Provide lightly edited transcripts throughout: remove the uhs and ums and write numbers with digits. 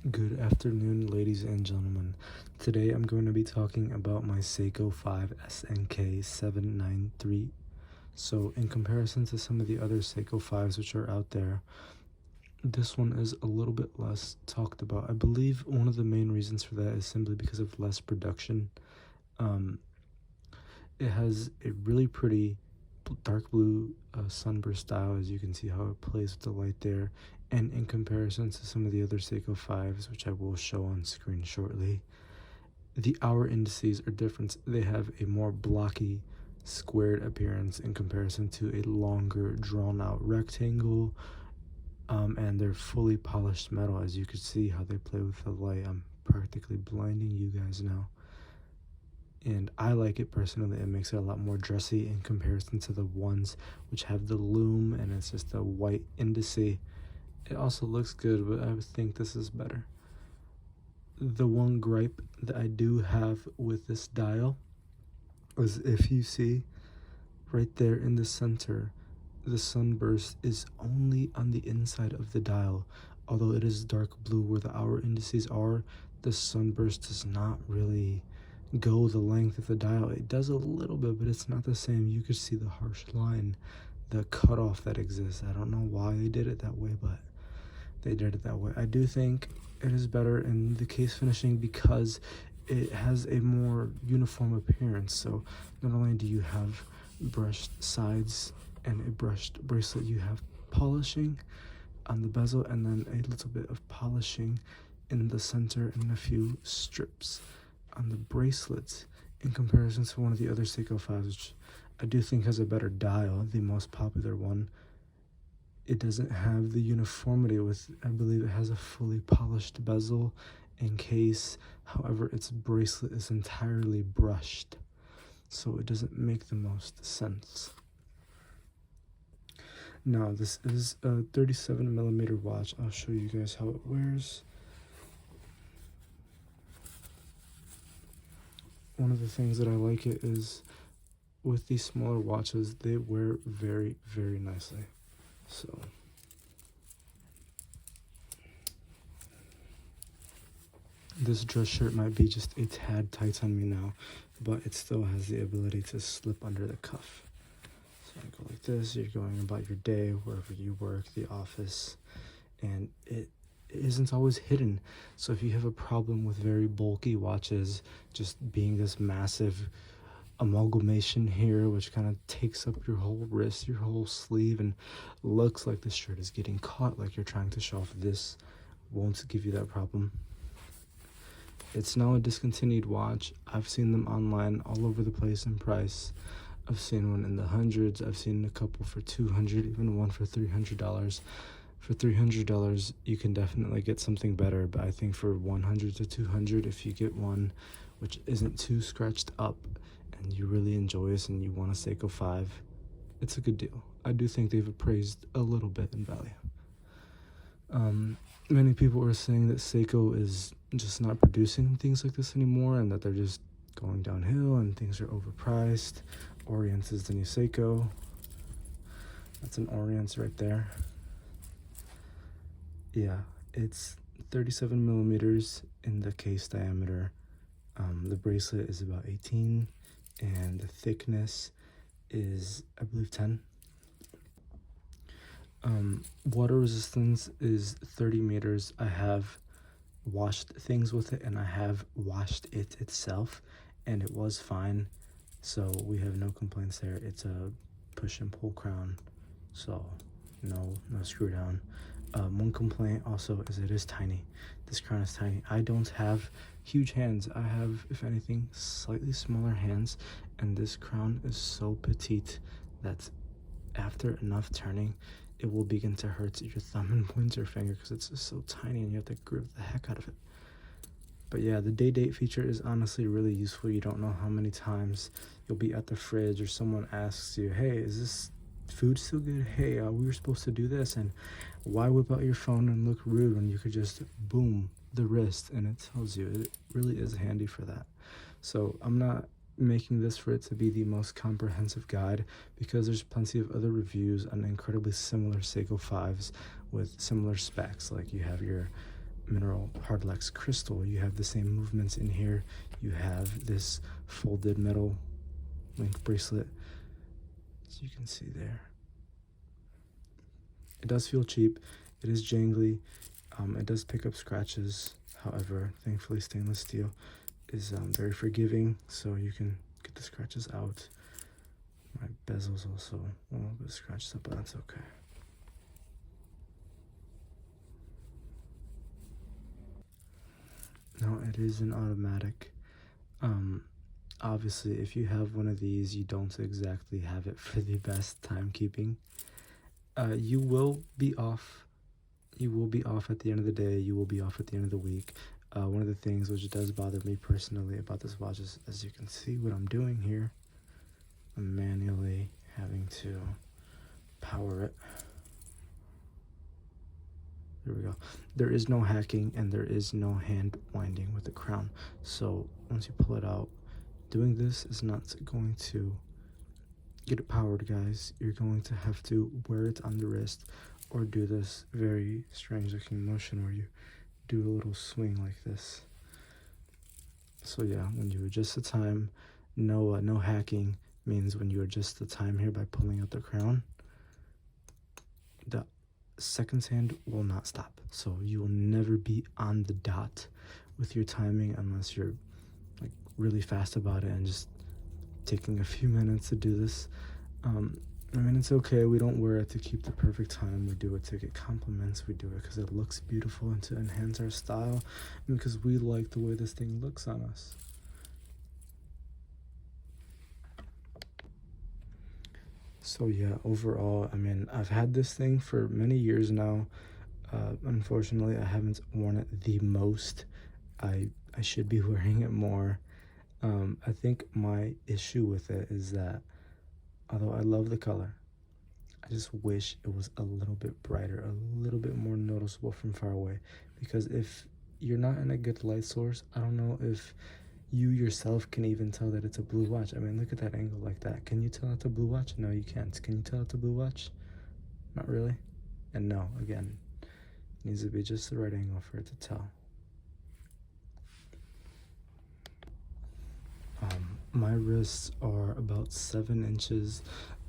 Good afternoon, ladies and gentlemen. Today I'm going to be talking about my Seiko 5 SNK793. So, in comparison to some of the other Seiko 5s which are out there, this one is a little bit less talked about. I believe one of the main reasons for that is simply because of less production. Um, it has a really pretty dark blue sunburst style, as you can see how it plays with the light there, and in comparison to some of the other Seiko 5s, which I will show on screen shortly, the hour indices are different. They have a more blocky squared appearance in comparison to a longer drawn out rectangle, and they're fully polished metal. As you can see how they play with the light, I'm practically blinding you guys now, and I like it personally. It makes it a lot more dressy in comparison to the ones which have the loom and it's just a white indice. It also looks good, but I think this is better. The one gripe that I do have with this dial is, if you see right there in the center, the sunburst is only on the inside of the dial. Although it is dark blue where the hour indices are, the sunburst does not really go the length of the dial. It does a little bit, but it's not the same. You could see the harsh line, the cutoff that exists. I don't know why they did it that way, but they did it that way. I do think it is better in the case finishing because it has a more uniform appearance. So not only do you have brushed sides and a brushed bracelet, you have polishing on the bezel and then a little bit of polishing in the center and a few strips on the bracelets in comparison to one of the other Seiko 5s, which I do think has a better dial, the most popular one. It doesn't have the uniformity with, I believe it has a fully polished bezel and case. However, its bracelet is entirely brushed, so it doesn't make the most sense. Now, this is a 37mm watch. I'll show you guys how it wears. One of the things that I like it is with these smaller watches, they wear very, very nicely. So this dress shirt might be just a tad tight on me now, but it still has the ability to slip under the cuff. So I go like this, you're going about your day, wherever you work, the office, and it isn't always hidden. So if you have a problem with very bulky watches just being this massive amalgamation here, which kind of takes up your whole wrist, your whole sleeve, and looks like the shirt is getting caught like you're trying to show off, this won't give you that problem. It's now a discontinued watch. I've seen them online all over the place in price. I've seen one in the hundreds. I've seen a couple for $200, even one for $300. For $300, you can definitely get something better, but I think for $100 to $200, if you get one which isn't too scratched up and you really enjoy this and you want a Seiko 5, it's a good deal. I do think they've appraised a little bit in value. Many people are saying that Seiko is just not producing things like this anymore and that they're just going downhill and things are overpriced. Orient is the new Seiko. That's an Orient right there. Yeah, it's 37mm in the case diameter. The bracelet is about 18 and the thickness is, I believe, 10. Water resistance is 30 meters. I have washed things with it and I have washed it itself and it was fine, so we have no complaints there. It's a push and pull crown, so no screw down. One complaint also is it is tiny. This crown is tiny. I don't have huge hands. I have, if anything, slightly smaller hands, and this crown is so petite that after enough turning, it will begin to hurt your thumb and pointer finger because it's just so tiny and you have to grip the heck out of it. But yeah, the day date feature is honestly really useful. You don't know how many times you'll be at the fridge or someone asks you, hey, is this food still good? Hey, we were supposed to do this, and why whip out your phone and look rude when you could just boom the wrist and it tells you. It really is handy for that. So I'm not making this for it to be the most comprehensive guide because there's plenty of other reviews on incredibly similar Seiko 5s with similar specs. Like you have your mineral hardlex crystal. You have the same movements in here. You have this folded metal link bracelet, as you can see there. It does feel cheap. It is jangly. It does pick up scratches. However, thankfully stainless steel is very forgiving, so you can get the scratches out. My bezel's also a little bit scratched up, but that's okay. Now it is an automatic. Obviously, if you have one of these, you don't exactly have it for the best timekeeping. You will be off. You will be off at the end of the day. You will be off at the end of the week. One of the things which does bother me personally about this watch is, as you can see what I'm doing here, I'm manually having to power it. There we go. There is no hacking and there is no hand winding with the crown. So once you pull it out, doing this is not going to get it powered, guys. You're going to have to wear it on the wrist or do this very strange looking motion where you do a little swing like this. So yeah, when you adjust the time, no hacking means when you adjust the time here by pulling out the crown, the seconds hand will not stop. So you will never be on the dot with your timing unless you're like really fast about it and just taking a few minutes to do this. I mean, it's okay. We don't wear it to keep the perfect time. We do it to get compliments. We do it because it looks beautiful and to enhance our style and because we like the way this thing looks on us. So yeah, overall, I mean, I've had this thing for many years now. Unfortunately, I haven't worn it the most. I should be wearing it more. I think my issue with it is that although I love the color, I just wish it was a little bit brighter, a little bit more noticeable from far away. Because if you're not in a good light source, I don't know if you yourself can even tell that it's a blue watch. I mean, look at that angle like that. Can you tell it's a blue watch? No, you can't. Can you tell it's a blue watch? Not really. And no, again, it needs to be just the right angle for it to tell. My wrists are about 7 inches.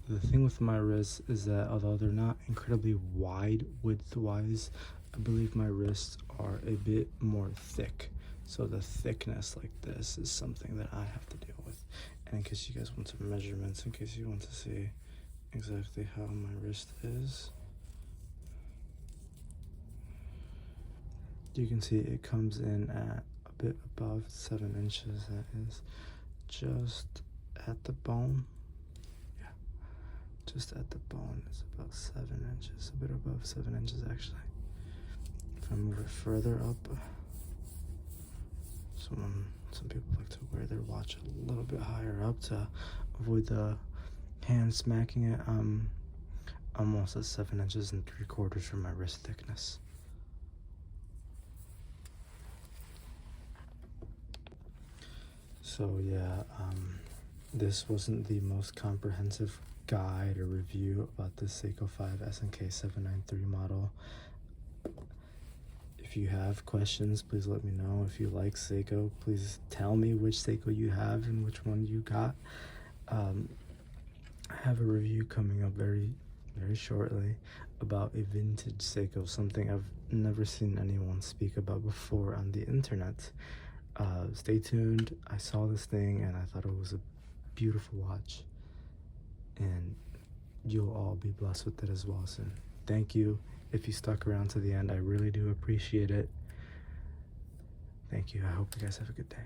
The thing with my wrists is that although they're not incredibly wide width-wise, I believe my wrists are a bit more thick. So the thickness like this is something that I have to deal with. And in case you guys want some measurements, in case you want to see exactly how my wrist is, you can see it comes in at a bit above 7 inches. That is just at the bone. Yeah, just at the bone is about 7 inches, a bit above 7 inches actually. If I move it further up, some people like to wear their watch a little bit higher up to avoid the hand smacking it. I'm almost at 7 inches and 3/4 for my wrist thickness. So yeah, this wasn't the most comprehensive guide or review about the Seiko SNK793 model. If you have questions, please let me know. If you like Seiko, please tell me which Seiko you have and which one you got. I have a review coming up very shortly about a vintage Seiko, something I've never seen anyone speak about before on the internet. Stay tuned. I saw this thing and I thought it was a beautiful watch, and you'll all be blessed with it as well soon. Thank you. If you stuck around to the end, I really do appreciate it. Thank you. I hope you guys have a good day.